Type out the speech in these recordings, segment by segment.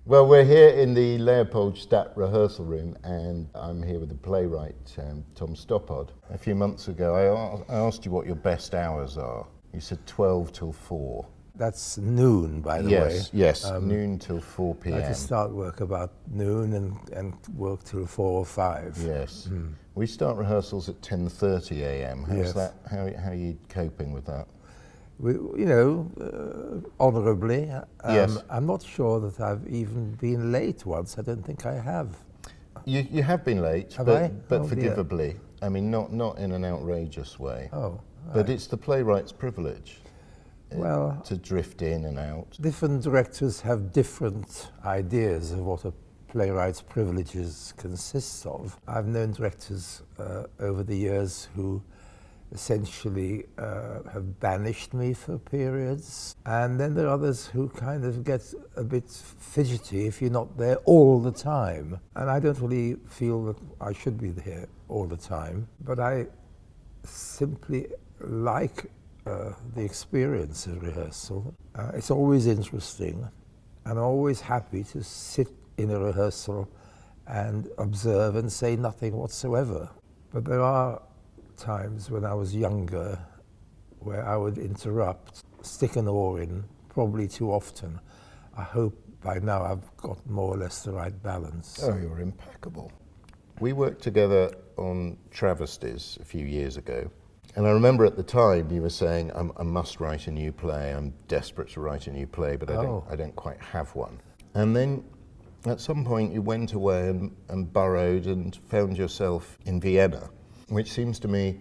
Well, we're here in the Leopoldstadt rehearsal room, and I'm here with the playwright, Tom Stoppard. A few months ago, I asked you what your best hours are. You said 12 till 4. That's noon, by the way. Yes, noon till 4 p.m. I just start work about noon and work till 4 or 5. Yes. We start rehearsals at 10:30 a.m. How's Yes. that? How are you coping with that? Honorably. Yes. I'm not sure that I've even been late once. I don't think I have. You have been late, Have but I? but Oh, dear. forgivably. I mean, not in an outrageous way. Oh, But it's the playwright's privilege. Well, To drift in and out. different directors have different ideas of what a playwright's privileges consist of. I've known directors over the years who essentially have banished me for periods, and then there are others who kind of get a bit fidgety if you're not there all the time. And I don't really feel that I should be there all the time, but I simply like the experience of rehearsal. It's always interesting, and I'm always happy to sit in a rehearsal and observe and say nothing whatsoever. But there are times when I was younger where I would interrupt, stick an oar in, probably too often. I hope by now I've got more or less the right balance. Oh, you're impeccable. We worked together on travesties a few years ago. And I remember at the time you were saying, I must write a new play, I'm desperate to write a new play, but I don't quite have one. And then at some point you went away and burrowed and found yourself in Vienna, which seems to me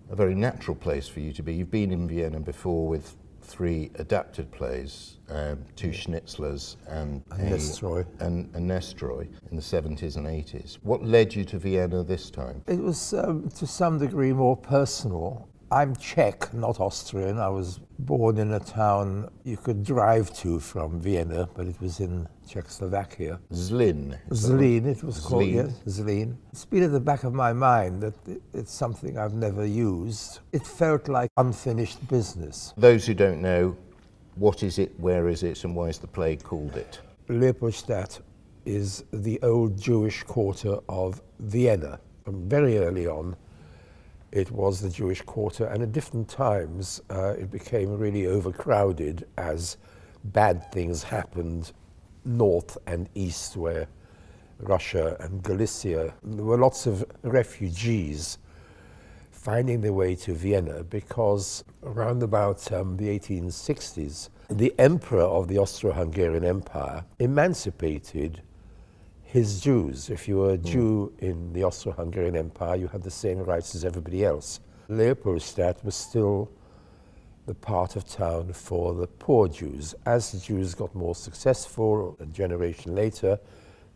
a very natural place for you to be. You've been in Vienna before with 3 adapted plays, 2 Schnitzlers and Nestroy. and Nestroy in the 70s and 80s. What led you to Vienna this time? It was to some degree more personal. I'm Czech, not Austrian. I was born in a town you could drive to from Vienna, but it was in Czechoslovakia. Zlin. Zlín, it was called, Zlín. yes, Zlín. It's been at the back of my mind that it's something I've never used. It felt like unfinished business. Those who don't know, what is it, where is it, and why is the play called it? Leopoldstadt is the old Jewish quarter of Vienna. From very early on, it was the Jewish quarter, and at different times it became really overcrowded as bad things happened north and east, where Russia and Galicia, there were lots of refugees finding their way to Vienna because around about the 1860s, the emperor of the Austro-Hungarian Empire emancipated his Jews. If you were a Jew in the Austro-Hungarian Empire, you had the same rights as everybody else. Leopoldstadt was still the part of town for the poor Jews. As the Jews got more successful, a generation later,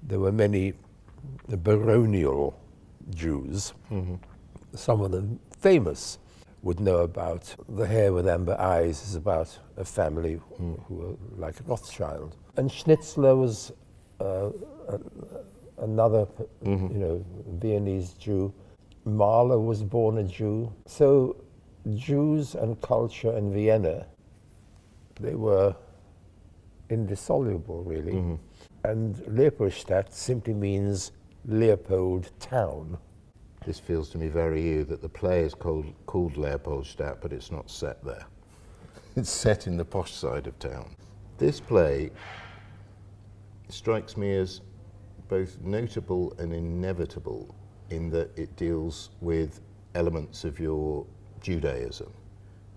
there were many baronial Jews. Some of them famous would know about. The Hair with Amber Eyes is about a family who were like Rothschild. And Schnitzler was another, Viennese Jew. Mahler was born a Jew. So Jews and culture in Vienna, they were indissoluble, really. And Leopoldstadt simply means Leopold town. This feels to me very you, that the play is called Leopoldstadt, but it's not set there. It's set in the posh side of town. This play strikes me as both notable and inevitable in that it deals with elements of your Judaism.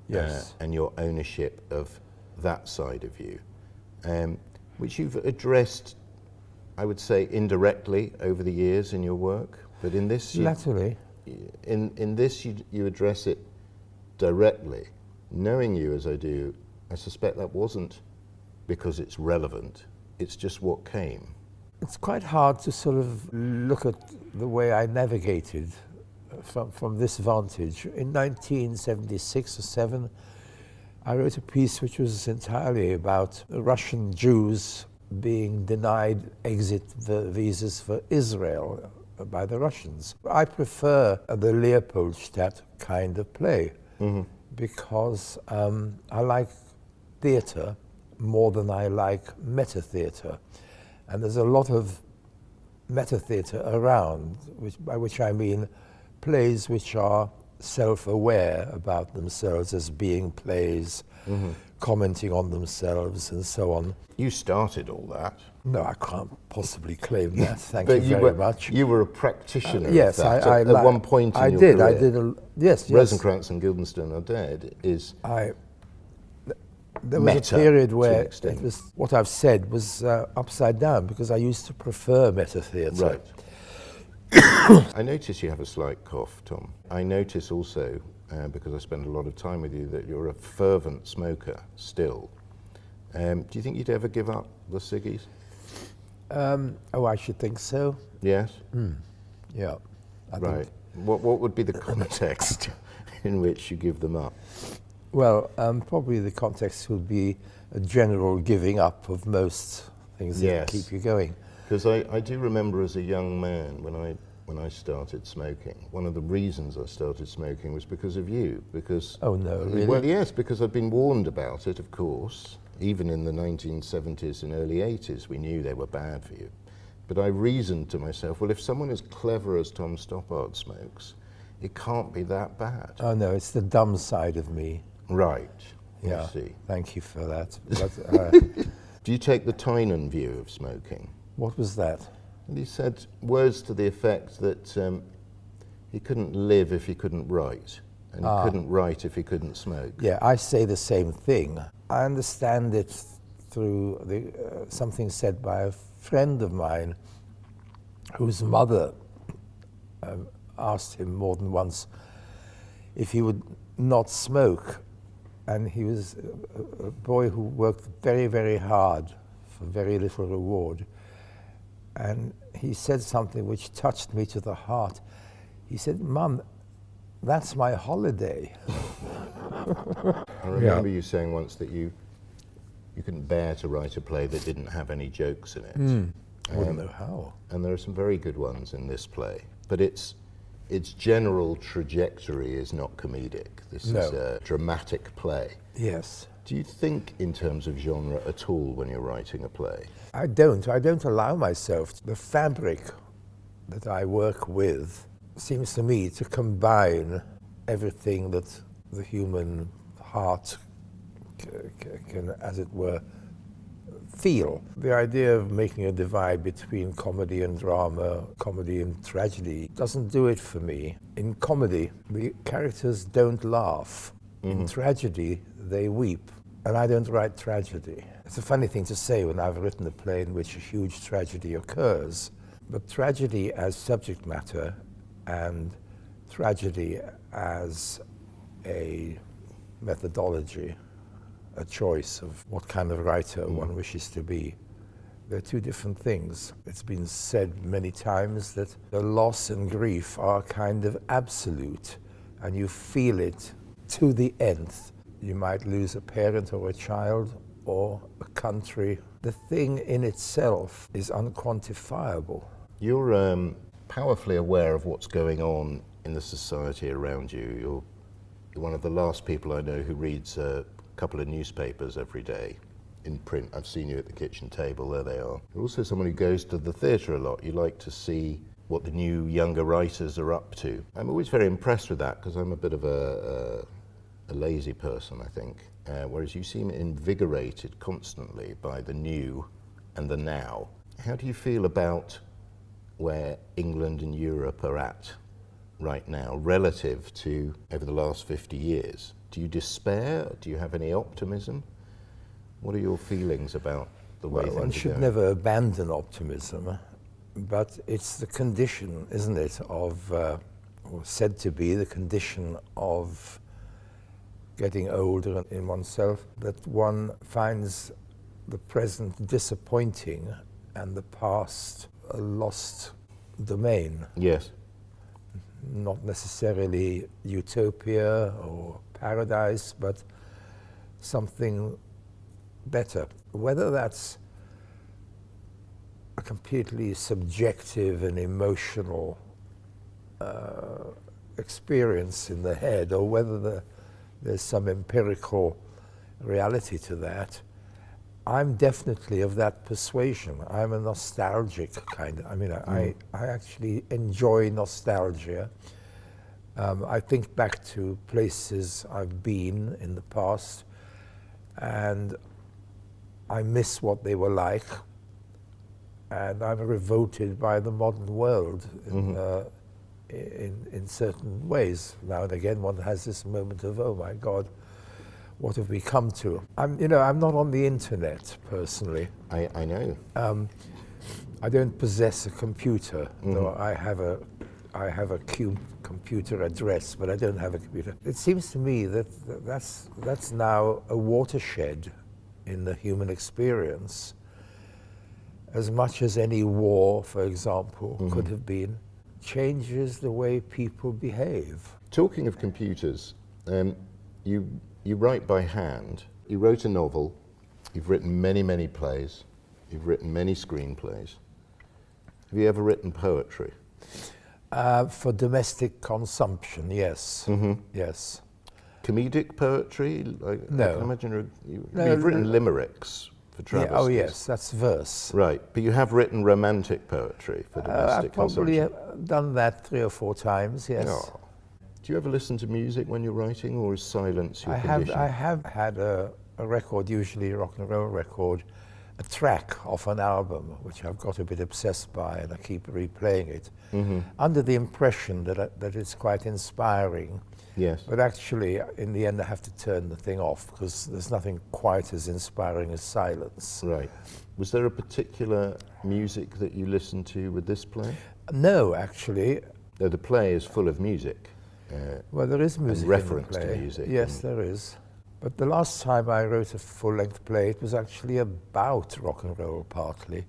Yes. And your ownership of that side of you, which you've addressed, I would say, indirectly over the years in your work. But in this, Latterly. in this you address it directly. Knowing you as I do, I suspect that wasn't because it's relevant. It's just what came. It's quite hard to sort of look at the way I navigated from this vantage. In 1976 or 7, I wrote a piece which was entirely about Russian Jews being denied exit visas for Israel by the Russians. I prefer the Leopoldstadt kind of play because I like theatre more than I like meta-theatre. And there's a lot of meta-theatre around, by which I mean plays which are self-aware about themselves as being plays, commenting on themselves and so on. You started all that. No, I can't possibly claim that. Thank But you very much. You were a practitioner yes, of that. I at one point in I your did. career. I did. Yes. Rosencrantz and Guildenstern Are Dead is There was meta a period to an where extent. it was what I've said was upside down, because I used to prefer meta-theatre. right. I notice you have a slight cough, Tom. I notice also, because I spend a lot of time with you, that you're a fervent smoker still. Do you think you'd ever give up the ciggies? Oh, I should think so. Yes. Yeah. I Right. think, What would be the context in which you give them up? well, probably the context would be a general giving up of most things that Yes. keep you going. Because I do remember as a young man when I started smoking, one of the reasons I started smoking was because of you. Because Oh, no, really? Well, yes, because I'd been warned about it, of course. Even in the 1970s and early 80s, we knew they were bad for you. But I reasoned to myself, well, if someone as clever as Tom Stoppard smokes, it can't be that bad. Oh, no, it's the dumb side of me. Right. Yeah. I see. Thank you for that. But, Do you take the Tynan view of smoking? what was that? And he said words to the effect that he couldn't live if he couldn't write, and he couldn't write if he couldn't smoke. Yeah, I say the same thing. I understand it through something said by a friend of mine whose mother asked him more than once if he would not smoke. And he was a boy who worked very, very hard for very little reward. And he said something which touched me to the heart. He said, "Mum, that's my holiday." I remember you saying once that you couldn't bear to write a play that didn't have any jokes in it. I wouldn't know how. And there are some very good ones in this play, but its general trajectory is not comedic. This No. is a dramatic play. Yes. Do you think in terms of genre at all when you're writing a play? I don't allow myself. The fabric that I work with seems to me to combine everything that the human heart can, as it were, feel. The idea of making a divide between comedy and drama, comedy and tragedy, doesn't do it for me. In comedy, the characters don't laugh. In tragedy, they weep. And I don't write tragedy. It's a funny thing to say when I've written a play in which a huge tragedy occurs. But tragedy as subject matter and tragedy as a methodology, a choice of what kind of writer one wishes to be, they're two different things. It's been said many times that the loss and grief are kind of absolute, and you feel it to the nth. You might lose a parent or a child or a country. The thing in itself is unquantifiable. You're powerfully aware of what's going on in the society around you. You're one of the last people I know who reads a couple of newspapers every day in print. I've seen you at the kitchen table, there they are. You're also someone who goes to the theatre a lot. You like to see what the new younger writers are up to. I'm always very impressed with that because I'm a bit of a lazy person, I think, whereas you seem invigorated constantly by the new and the now. How do you feel about where England and Europe are at right now relative to over the last 50 years? Do you despair? Do you have any optimism? What are your feelings about the way things are going? One should never abandon optimism, but it's the condition, isn't it, of, or said to be the condition of getting older in oneself, that one finds the present disappointing and the past a lost domain. Yes. Not necessarily utopia or paradise, but something better. Whether that's a completely subjective and emotional experience in the head, or whether there's some empirical reality to that, I'm definitely of that persuasion. I'm a nostalgic kind of, I actually enjoy nostalgia. I think back to places I've been in the past, and I miss what they were like, and I'm revolted by the modern world in certain ways. Now and again, one has this moment of, oh my God, what have we come to? I'm not on the internet personally. I know. I don't possess a computer, though I have a computer address, but I don't have a computer. It seems to me that's now a watershed in the human experience, as much as any war, for example, could have been. Changes the way people behave. Talking of computers, you write by hand. You wrote a novel. You've written many, many plays. You've written many screenplays. Have you ever written poetry? For domestic consumption, yes. Yes. Comedic poetry? No. I can imagine you've written limericks for travesties. Oh yes, that's verse. Right, but you have written romantic poetry for domestic I've probably consumption. done that 3 or 4 times, yes. Oh. Do you ever listen to music when you're writing, or is silence your condition? I have had a record, usually a rock and roll record, a track off an album, which I've got a bit obsessed by, and I keep replaying it, under the impression that it's quite inspiring. Yes. But actually, in the end, I have to turn the thing off, because there's nothing quite as inspiring as silence. Right. Was there a particular music that you listened to with this play? No, actually. No, the play is full of music. Well, there is music reference in the play. to music. Yes, there is. But the last time I wrote a full-length play, it was actually about rock and roll, partly.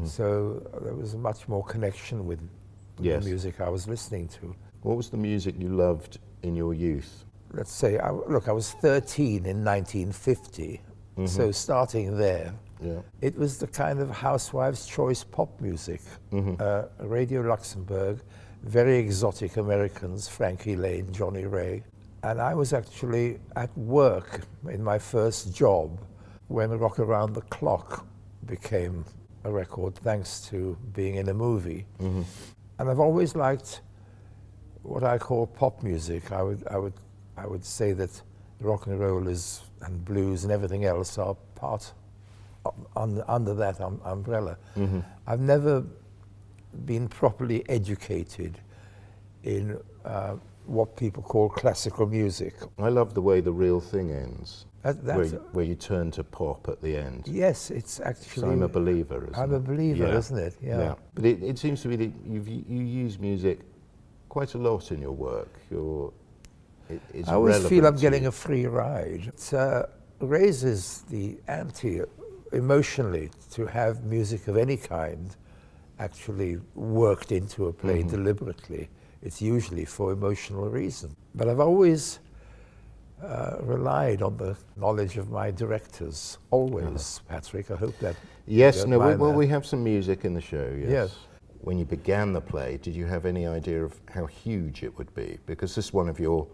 So there was a much more connection with the music I was listening to. What was the music you loved in your youth? Let's say, I was 13 in 1950, so starting there, it was the kind of housewives' choice pop music. Radio Luxembourg, very exotic Americans, Frankie Lane, Johnny Ray. And I was actually at work in my first job when Rock Around the Clock became a record, thanks to being in a movie. And I've always liked what I call pop music. I would say that rock and roll and blues and everything else are part under that umbrella. I've never been properly educated in what people call classical music. I love the way The Real Thing ends, That's where you turn to pop at the end. Yes, it's actually... So I'm a believer, isn't it? I'm a believer, isn't it? Yeah. But it seems to me that you use music quite a lot in your work. It's I always feel I'm relevant to getting you. a free ride. It raises the ante emotionally to have music of any kind actually worked into a play deliberately. It's usually for emotional reason. But I've always relied on the knowledge of my directors, always, Patrick. I hope that... Yes, no, we have some music in the show, yes. Yes. When you began the play, did you have any idea of how huge it would be? Because this is one of your,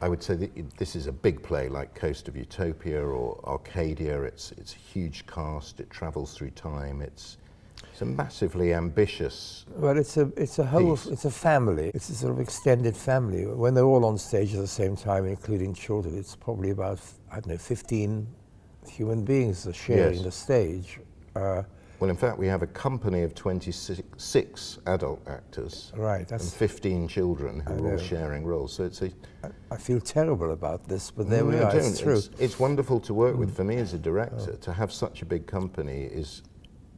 I would say that this is a big play like Coast of Utopia or Arcadia. It's a huge cast, it travels through time, it's a massively ambitious... Well, it's a whole, it's a family. It's a sort of extended family. When they're all on stage at the same time, including children, it's probably about, 15 human beings are sharing the stage. Well, in fact, we have a company of 26 adult actors and 15 children who are all sharing roles. So it's I feel terrible about this, but there we are. It's true. It's wonderful to work with. For me as a director, to have such a big company is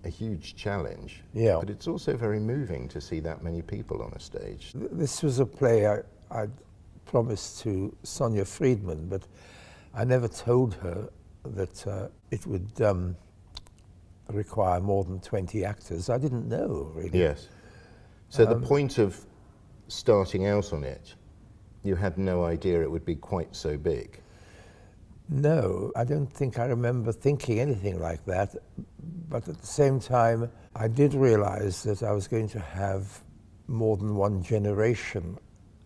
a huge challenge. Yeah. But it's also very moving to see that many people on a stage. This was a play I promised to Sonia Friedman, but I never told her that it would require more than 20 actors. I didn't know, really. Yes. So the point of starting out on it, you had no idea it would be quite so big. No, I don't think I remember thinking anything like that. But at the same time, I did realize that I was going to have more than one generation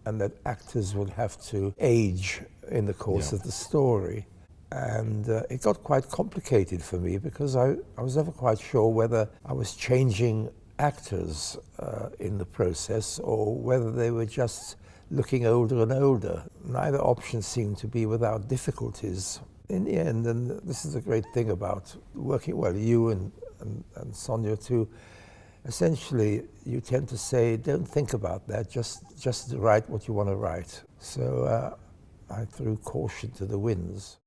and that actors would have to age in the course of the story. And it got quite complicated for me because I was never quite sure whether I was changing actors in the process or whether they were just looking older and older. Neither option seemed to be without difficulties. In the end, and this is the great thing about working, well, you and Sonia too, essentially you tend to say, don't think about that, just write what you want to write. So I threw caution to the winds.